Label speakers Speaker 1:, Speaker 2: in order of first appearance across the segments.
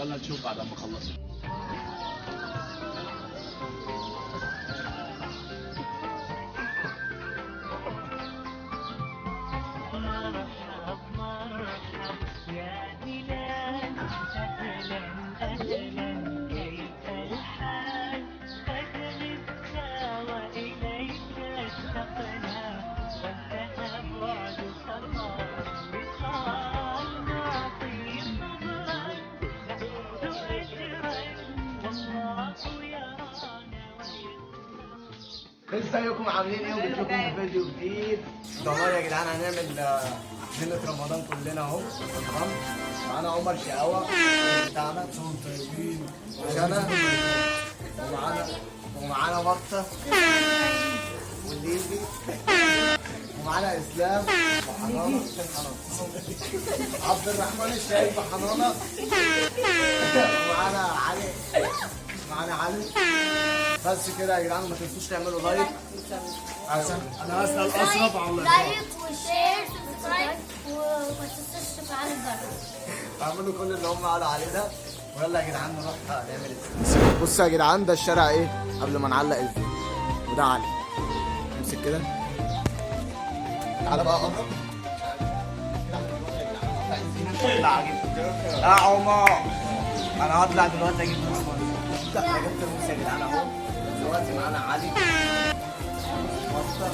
Speaker 1: يلا نشوف بعد ما اخلص.
Speaker 2: ازيكم عاملين ايه؟ وجيت لكم في فيديو جديد. طبعا يا جدعان هنعمل ليله رمضان كلنا اهو. تمام. معانا عمر شقاوه بتاعنا طيبين شنا، ومعانا بطه والليبي، ومعانا اسلام وحنانه عبد الرحمن الشايب وحنانه، ومعانا علي. بس كده يا جدعان، ما تنسوش تعملوا لايك عشان انا اسال اشرف على
Speaker 3: لايك وشير سبسكرايب وما تنسوش تفعلوا الجرس.
Speaker 2: اعملوا كل اللي هم قالوا عليه ده. ويلا يا جدعان نروح نعمل ايه. بصوا يا جدعان، ده الشارع ايه قبل ما نعلق الفيديو. وده علي. امسك كده. تعالى بقى قرب. يا عمر انا هطلع دلوقتي اجيب موس. لا جبت الموس يا جدعان اهو. دلوقتي معانا علي مصطفى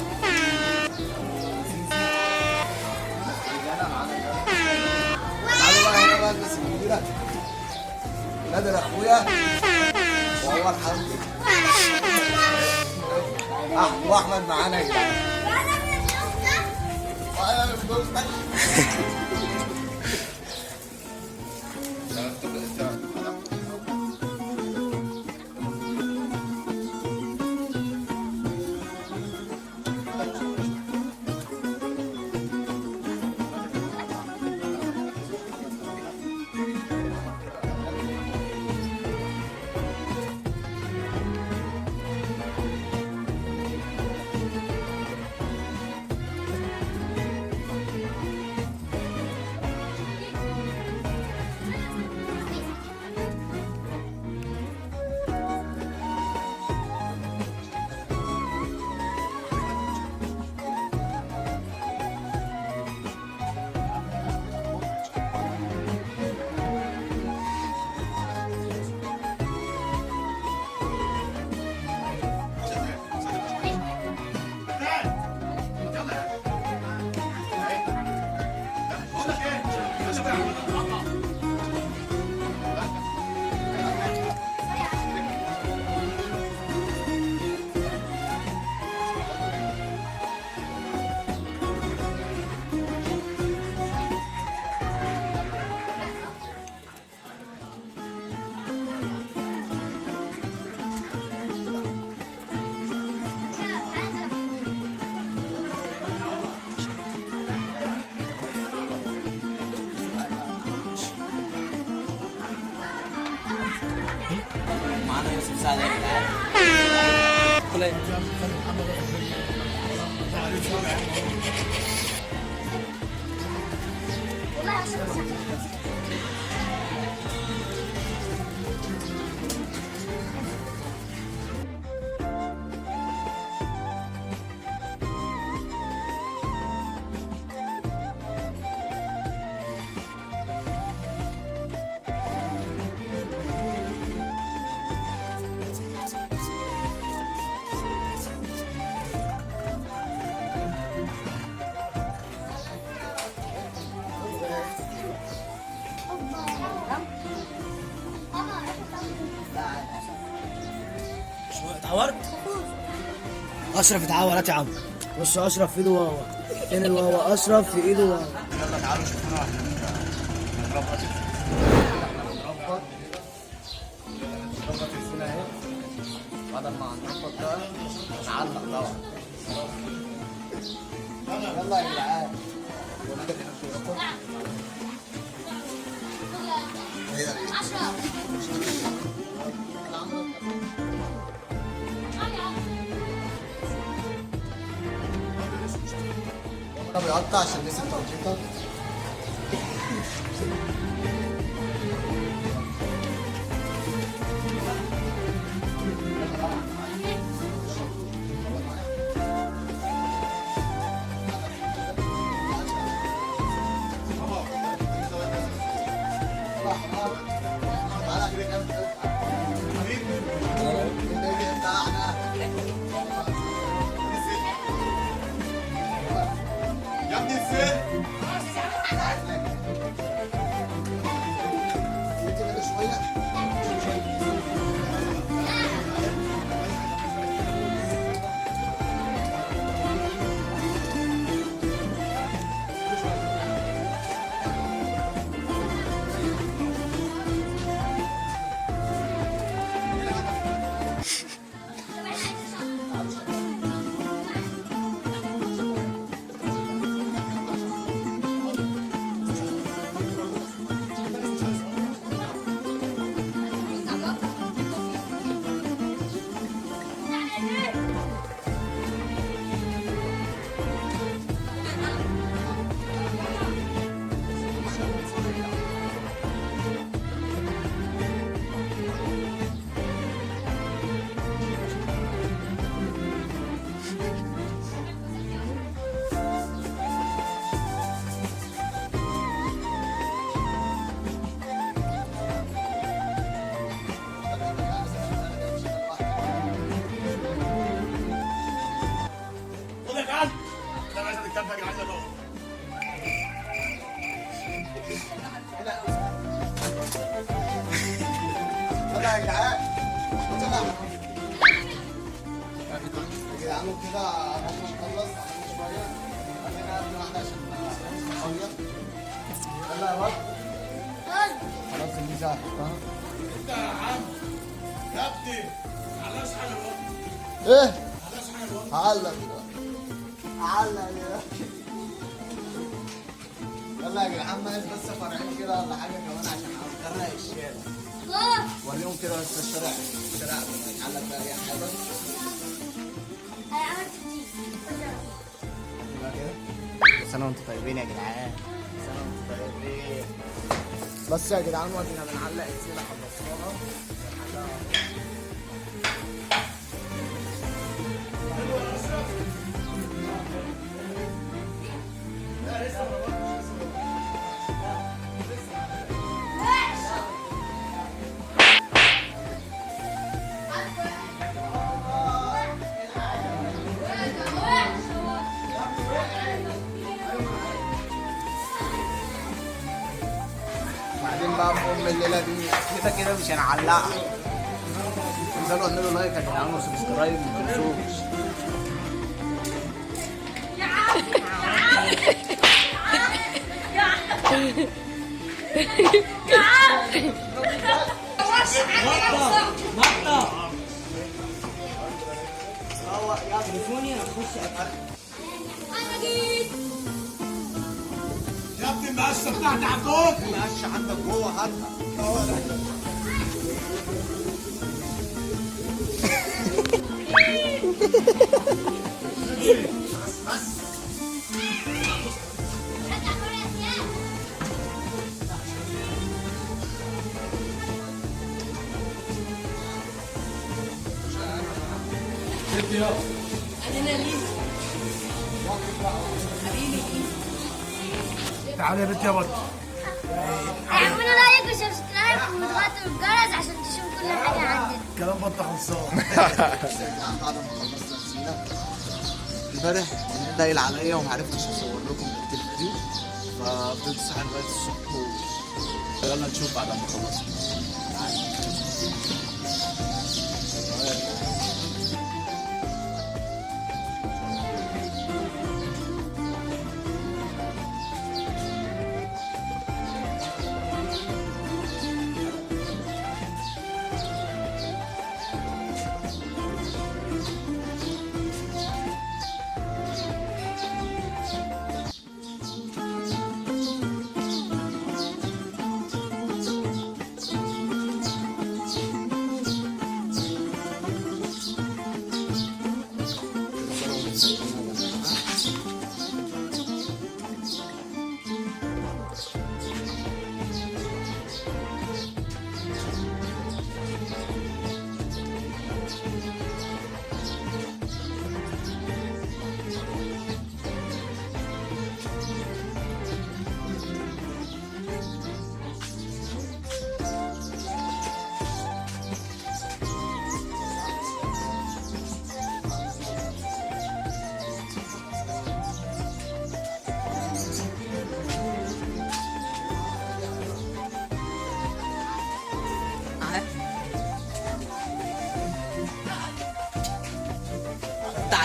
Speaker 2: تعالوا بقى هنا بقى الناس الكبيرة. نادر اخويا وعمر حمدي واحمد معانا يا جدعان. وانا من دوستك. معانا يوسف سعد يا جدعان.
Speaker 4: اتعورت؟ اشرف اتعورت يا عم. بص اشرف في ايده واوا. فين الواوا؟ اشرف في ايده واوا.
Speaker 2: يلا تعالوا شوفونا عشان نربط الفيلة اهي. بعد ما هنربط بقى نعلق طبعا. يلا يا جدعان. طب يقطع عشان نسيب تنشيطه. تعالى كده كده حبيبي النبي بتاعنا يا ابني الزين كده شويه يلا يا جدعان يلا يا جدعان كده عشان نخلص شويه خلينا قبل واحده عشان نصير يلا يا بط خلاص الميزه هتحطها
Speaker 1: انت يا عم يا ابني على شحن
Speaker 2: ايه
Speaker 1: على شحن
Speaker 2: هعلق هعلق يلا يا جدعان ناقص بس فرعين كده ولا حاجه كمان عشان هنغرق الشارع وريهم كده بس الشارع هنعلق بقى اي حاجه يبقى كده كل سنه وانتم طيبين يا جدعان كل سنه وانتم طيبين بس يا جدعان وادينا بنعلق السيره خلصناها بعدين بقى ام الليله دي كده كده مش هنعلقها انزلوا اعملوا لايك يا جدعان وسبسكرايب ما تنسوش
Speaker 1: يا ابني المقشه بتاعتي عندك
Speaker 2: ماشي عندك جوه هاتها
Speaker 1: تعالى يا بنت يا بط
Speaker 3: اعملوا لايك وسبسكرايب وتضغطوا الجرس عشان تشوفوا كل حاجه عندنا.
Speaker 1: كلام بط خلصان
Speaker 2: بعد ما خلصنا الزينة امبارح النت ضايل عليا وما عرفتش اصور لكم الفيديو ففضلت صاحي لغايه الصبح يلا نشوف بعد ما نخلص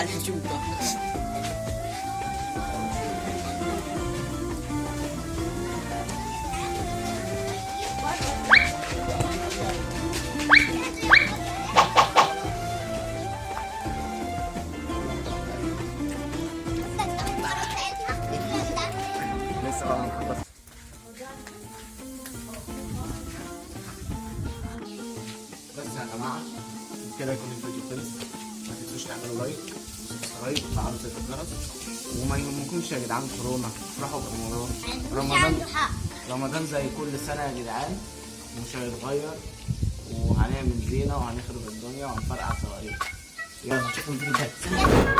Speaker 4: الحشومة.
Speaker 2: لسه بقى هنخلص. بس يا جماعه كده يكون الفيديو خلص. ما تنسوش تعملوا لايك وسبسكرايب وتفعلوا زر الجرس. وما يهمكمش يا جدعان كورونا، افرحوا برمضان. رمضان زي كل سنه يا جدعان، ومش هيتغير، وهنعمل زينه وهنخرب الدنيا وهنفرقع صواريخ. يلا نشوفكم الفيديو الجاي.